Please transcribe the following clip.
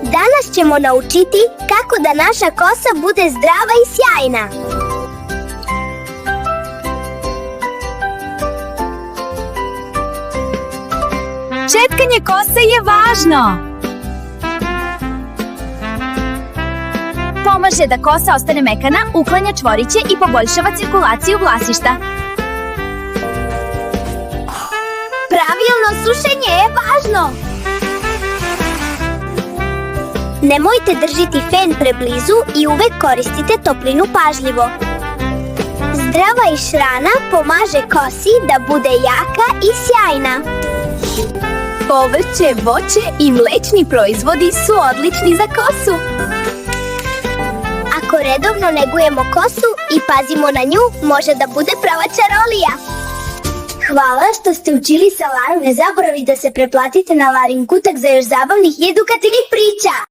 Danas ćemo naučiti kako da naša kosa bude zdrava i sjajna. Četkanje kose je važno. Pomaže da kosa ostane mekana, uklanja čvoriće i poboljšava cirkulaciju vlasišta. Pravilno sušenje je važno. Nemojte držiti fen preblizu i uvek koristite toplinu pažljivo. Zdrava išrana pomaže kosi da bude jaka i sjajna. Povrće, voće i mlečni proizvodi su odlični za kosu. Ako redovno negujemo kosu i pazimo na nju, može da bude prava čarolija. Hvala što ste učili sa Larom. Ne zaboravite da se pretplatite na Larin kutak za još zabavnih i edukativnih priča.